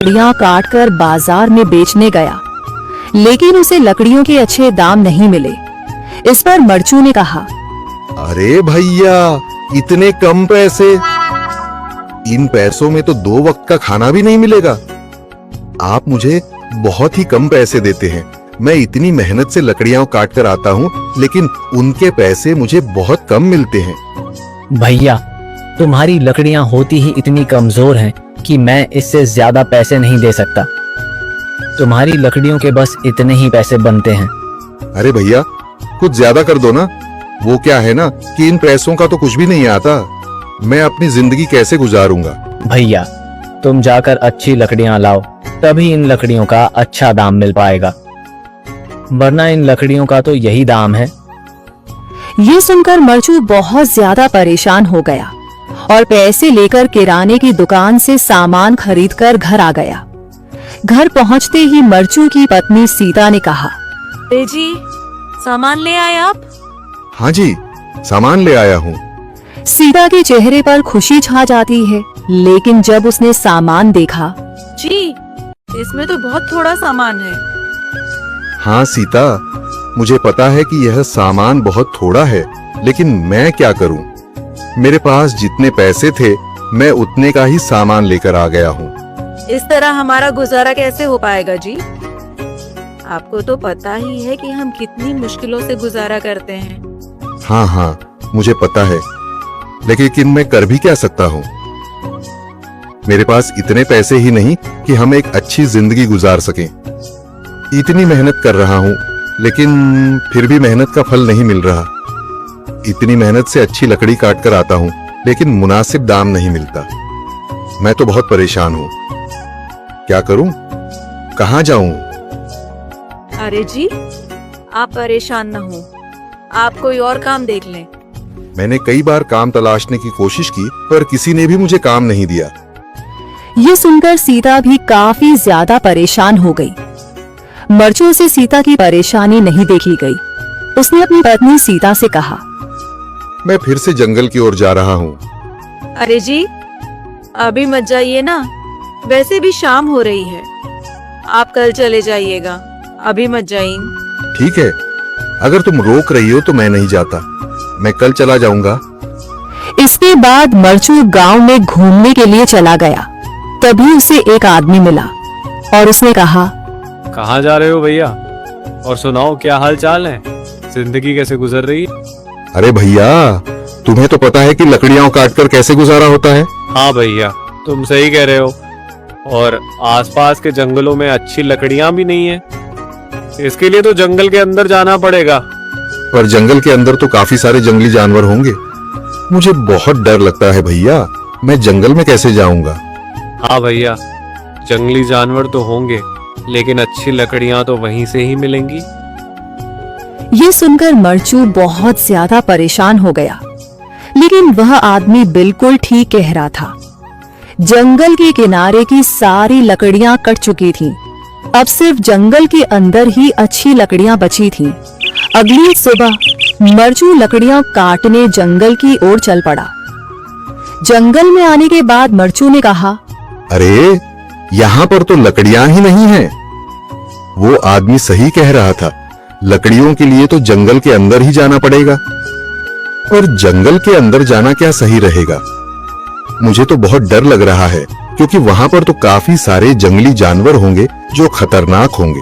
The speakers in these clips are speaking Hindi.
लकड़ियां काटकर बाजार में बेचने गया, लेकिन उसे लकड़ियों के अच्छे दाम नहीं मिले। इस पर मरचू ने कहा, अरे भैया, इतने कम पैसे, इन पैसों में तो 2 वक्त का खाना भी नहीं मिलेगा। आप मुझे बहुत ही कम पैसे देते हैं। मैं इतनी मेहनत से लकड़ियां काट कर आता हूँ, लेकिन उनके पैसे मुझे बहुत कम मिलते हैं। भैया, तुम्हारी लकड़ियां होती ही इतनी कमजोर हैं कि मैं इससे ज्यादा पैसे नहीं दे सकता। तुम्हारी लकड़ियों के बस इतने ही पैसे बनते हैं। अरे भैया, कुछ ज्यादा कर दो ना। वो क्या है ना कि इन पैसों का तो कुछ भी नहीं आता। मैं अपनी जिंदगी कैसे गुजारूंगा। भैया, तुम जाकर अच्छी लकड़ियां लाओ, तभी इन लकड़ियों का अच्छा दाम मिल पाएगा, वरना इन लकड़ियों का तो यही दाम है। ये सुनकर मरचू बहुत ज्यादा परेशान हो गया और पैसे लेकर किराने की दुकान से सामान खरीदकर घर आ गया। घर पहुंचते ही मरचू की पत्नी सीता ने कहा, अरे जी, सामान ले आए आप? हाँ जी, सामान ले आया हूँ। सीता के चेहरे पर खुशी छा जाती है, लेकिन जब उसने सामान देखा, जी, इसमें तो बहुत थोड़ा सामान है। हाँ सीता, मुझे पता है कि यह सामान बहुत थोड़ा है, लेकिन मैं क्या करूं? मेरे पास जितने पैसे थे, मैं उतने का ही सामान लेकर आ गया हूँ। इस तरह हमारा गुजारा कैसे हो पाएगा जी? आपको तो पता ही है कि हम कितनी मुश्किलों से गुजारा करते हैं। हाँ हाँ, मुझे पता है, लेकिन मैं कर भी क्या सकता हूँ? मेरे पास इतने पैसे ही नहीं कि हम एक अच्छी जिंदगी गुजार सकें। इतनी मेहनत कर रहा हूँ, लेकिन फिर भी मेहनत का फल नहीं मिल रहा। इतनी मेहनत से अच्छी लकड़ी काट कर आता हूँ, लेकिन मुनासिब दाम नहीं मिलता। मैं तो बहुत परेशान हूँ। क्या करूं? कहाँ जाऊं? अरे जी, आप परेशान न हो, आप कोई और काम देख लें। मैंने कई बार काम तलाशने की कोशिश की, पर किसी ने भी मुझे काम नहीं दिया। ये सुनकर सीता भी काफी ज्यादा परेशान हो गई। मरचू से सीता की परेशानी नहीं देखी गई। उसने अपनी पत्नी सीता से कहा, मैं फिर से जंगल की ओर जा रहा हूँ। अरे जी, अभी मत जाइए ना, वैसे भी शाम हो रही है। आप कल चले जाइएगा, अभी मत जाइए। ठीक है, अगर तुम रोक रही हो तो मैं नहीं जाता। मैं कल चला जाऊंगा। इसके बाद मरचू गांव में घूमने के लिए चला गया। तभी उसे एक आदमी मिला और उसने कहा, कहाँ जा रहे हो भैया? और सुनाओ, क्या हाल चाल है? जिंदगी कैसे गुजर रही है? अरे भैया, तुम्हें तो पता है कि लकड़ियां काटकर कैसे गुजारा होता है। हाँ भैया, तुम सही कह रहे हो। और आसपास के जंगलों में अच्छी लकड़ियां भी नहीं है। इसके लिए तो जंगल के अंदर जाना पड़ेगा। पर जंगल के अंदर तो काफी सारे जंगली जानवर होंगे। मुझे बहुत डर लगता है भैया, मैं जंगल में कैसे जाऊंगा? हाँ भैया, जंगली जानवर तो होंगे, लेकिन अच्छी लकड़ियां तो वहीं से ही मिलेंगी। ये सुनकर मरचू बहुत ज्यादा परेशान हो गया, लेकिन वह आदमी बिल्कुल ठीक कह रहा था। जंगल के किनारे की सारी लकड़ियां कट चुकी थीं। अब सिर्फ जंगल के अंदर ही अच्छी लकड़ियां बची थीं। अगली सुबह मरचू लकड़ियां काटने जंगल की ओर चल पड़ा। जंगल में आने के बाद मरचू ने कहा, अरे, यहाँ पर तो लकड़ियां ही नहीं हैं। वो आदमी सही कह रहा था, लकड़ियों के लिए तो जंगल के अंदर ही जाना पड़ेगा। और जंगल के अंदर जाना क्या सही रहेगा? मुझे तो बहुत डर लग रहा है, क्योंकि वहां पर तो काफी सारे जंगली जानवर होंगे जो खतरनाक होंगे।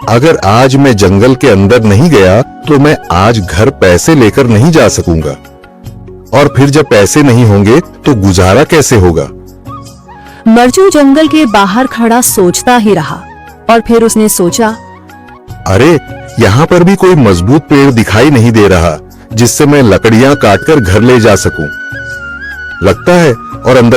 अगर आज मैं जंगल के अंदर नहीं गया तो मैं आज घर पैसे लेकर नहीं जा सकूंगा, और फिर जब पैसे नहीं होंगे तो गुजारा कैसे होगा? मरचू जंगल के बाहर खड़ा सोचता ही रहा और फिर उसने सोचा, अरे, यहाँ पर भी कोई मजबूत पेड़ दिखाई नहीं दे रहा जिससे मैं लकड़ियां काटकर घर ले जा सकूं। लगता है और अंदर